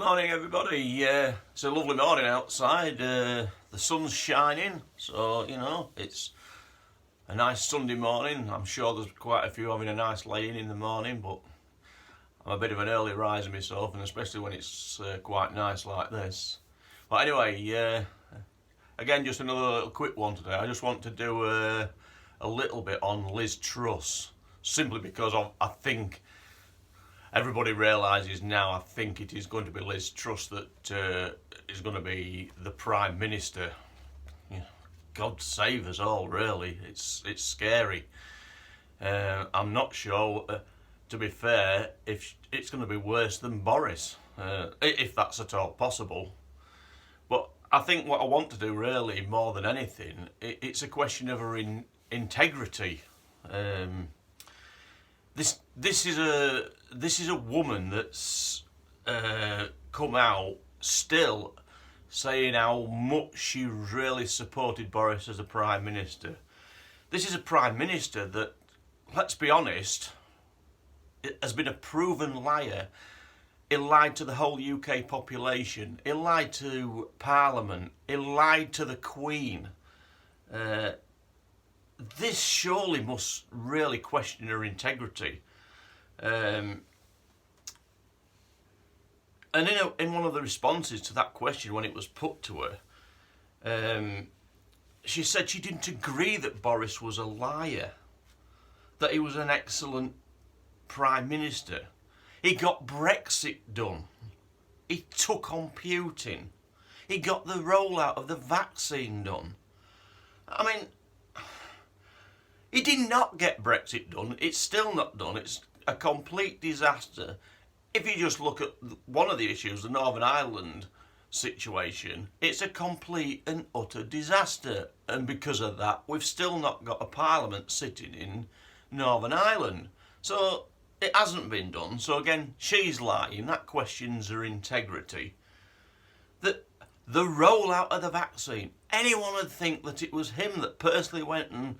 Morning everybody, it's a lovely morning outside, the sun's shining, so it's a nice Sunday morning. I'm sure there's quite a few having a nice lay-in the morning, but I'm a bit of an early riser myself, and especially when it's quite nice like this. But anyway, again, just another little quick one today. I just want to do a little bit on Liz Truss, simply because I think everybody realises now, I think it is going to be Liz Truss that is going to be the Prime Minister. God save us all, really. It's scary. I'm not sure, to be fair, if it's going to be worse than Boris, if that's at all possible. But I think what I want to do, really, more than anything, it's a question of her integrity. This is a woman that's come out still saying how much she really supported Boris as a Prime Minister. This is a Prime Minister that, let's be honest, has been a proven liar. He lied to the whole UK population. He lied to Parliament. He lied to the Queen. This surely must really question her integrity. And in one of the responses to that question, when it was put to her, she said she didn't agree that Boris was a liar, that he was an excellent Prime Minister. He got Brexit done. He took on Putin. He got the rollout of the vaccine done. I mean, he did not get Brexit done. It's still not done. It's a complete disaster. If you just look at one of the issues, the Northern Ireland situation, it's a complete and utter disaster. And because of that, we've still not got a parliament sitting in Northern Ireland. So it hasn't been done. So again, she's lying. That questions her integrity. The rollout of the vaccine. Anyone would think that it was him that personally went and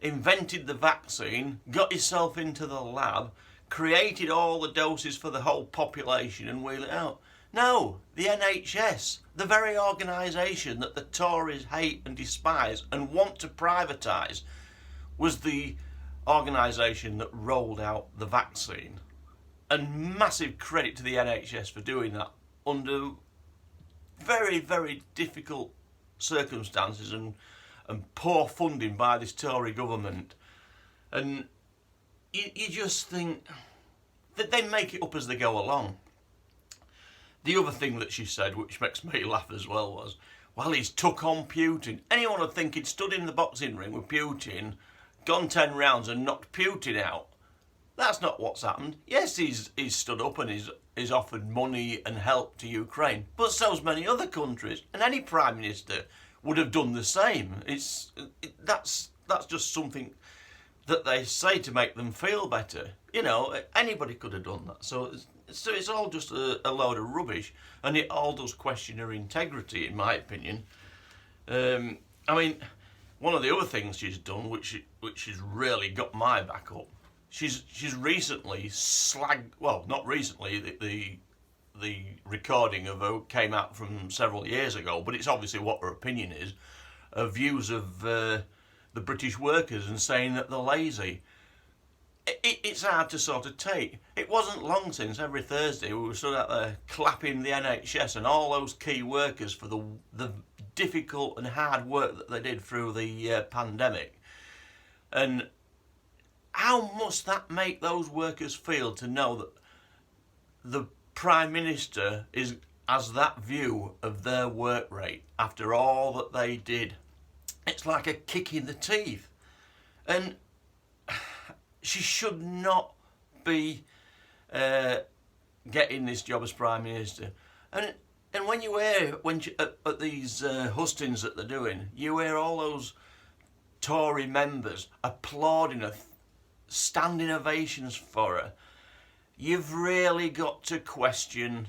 invented the vaccine, got himself into the lab, created all the doses for the whole population and wheel it out. No, the NHS, the very organisation that the Tories hate and despise and want to privatise, was the organisation that rolled out the vaccine. And massive credit to the NHS for doing that under very, very difficult circumstances and poor funding by this Tory government. And you just think that they make it up as they go along. The other thing that she said, which makes me laugh as well, was, well, he's took on Putin. Anyone would think he'd stood in the boxing ring with Putin, gone 10 rounds and knocked Putin out. That's not what's happened. Yes, he's stood up and he's offered money and help to Ukraine, but so's many other countries, and any Prime Minister would have done the same. That's just something that they say to make them feel better. Anybody could have done that. So it's all just a load of rubbish, and it all does question her integrity, in my opinion. I mean, one of the other things she's done, which has really got my back up, she's recently not recently, the recording of her came out from several years ago, but it's obviously what her opinion is, her views of the British workers and saying that they're lazy. It's hard to sort of take. It wasn't long since every Thursday we were stood out there clapping the NHS and all those key workers for the difficult and hard work that they did through the pandemic. And how must that make those workers feel to know that the Prime Minister has that view of their work rate after all that they did? It's like a kick in the teeth. And she should not be getting this job as Prime Minister. And when you hear at these hustings that they're doing, you hear all those Tory members applauding her, standing ovations for her. You've really got to question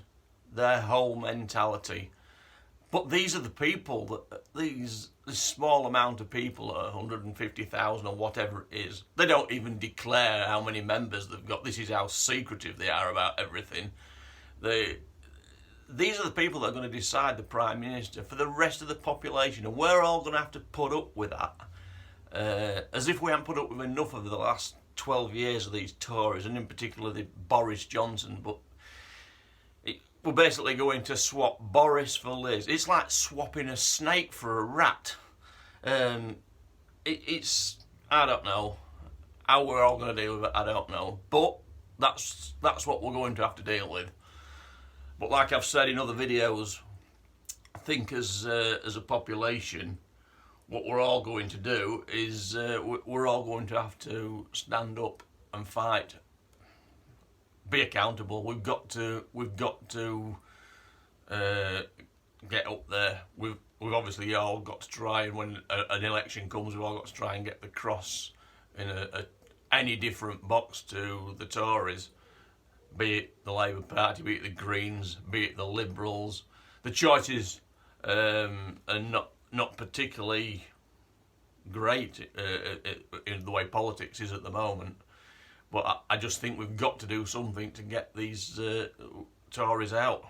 their whole mentality. But these are the people this small amount of people, 150,000 or whatever it is, they don't even declare how many members they've got. This is how secretive they are about everything. these are the people that are going to decide the Prime Minister for the rest of the population, and we're all going to have to put up with that. As if we haven't put up with enough of the last 12 years of these Tories, and in particular the Boris Johnson. But we're basically going to swap Boris for Liz. It's like swapping a snake for a rat. It's I don't know how we're all going to deal with it. I don't know, but that's what we're going to have to deal with. But like I've said in other videos, I think as a population, what we're all going to do is we're all going to have to stand up and fight, be accountable. We've got to get up there. We've obviously all got to try, and when an election comes, we've all got to try and get the cross in any different box to the Tories, be it the Labour Party, be it the Greens, be it the Liberals. The choices are not particularly great in the way politics is at the moment, but I just think we've got to do something to get these Tories out.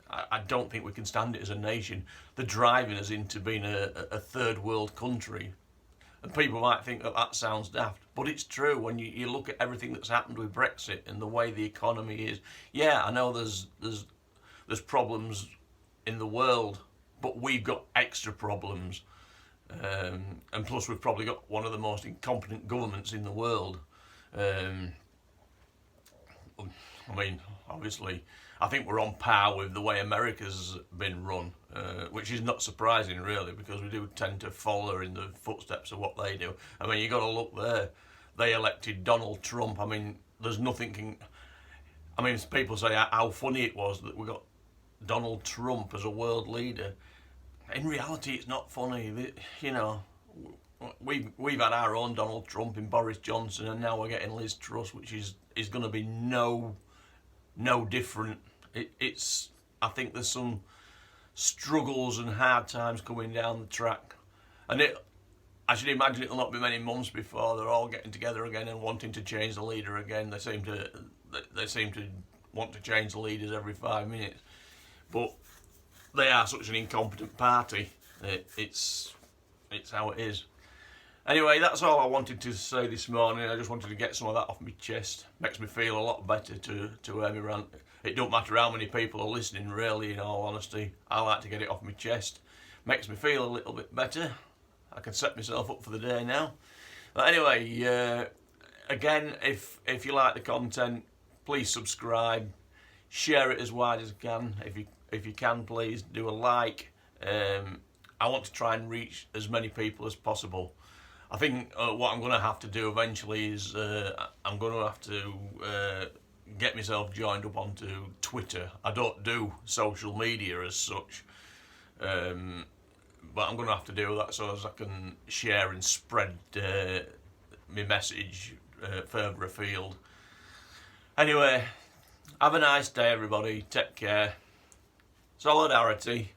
I don't think we can stand it as a nation. They're driving us into being a third world country. And people might think that sounds daft, but it's true when you look at everything that's happened with Brexit and the way the economy is. Yeah, I know there's problems in the world, but we've got extra problems. And plus we've probably got one of the most incompetent governments in the world. I mean, obviously, I think we're on par with the way America's been run, which is not surprising really, because we do tend to follow in the footsteps of what they do. I mean, you got to look there. They elected Donald Trump. I mean, there's nothing. I mean, people say how funny it was that we got Donald Trump as a world leader. In reality, it's not funny. You know, we've had our own Donald Trump in Boris Johnson, and now we're getting Liz Truss, which is going to be no different. I think there's some struggles and hard times coming down the track, and I should imagine it'll not be many months before they're all getting together again and wanting to change the leader again. They seem to want to change the leaders every 5 minutes, but they are such an incompetent party. It's how it is. Anyway, that's all I wanted to say this morning. I just wanted to get some of that off my chest. Makes me feel a lot better to air me rant. It don't matter how many people are listening, really, in all honesty. I like to get it off my chest. Makes me feel a little bit better. I can set myself up for the day now. But anyway, again, if you like the content, please subscribe. Share it as wide as you can. If you can, please do a like. I want to try and reach as many people as possible. I think what I'm going to have to do eventually is I'm going to have to get myself joined up onto Twitter. I don't do social media as such, but I'm going to have to do that so as I can share and spread my message further afield. Anyway, have a nice day, everybody. Take care. Solidarity.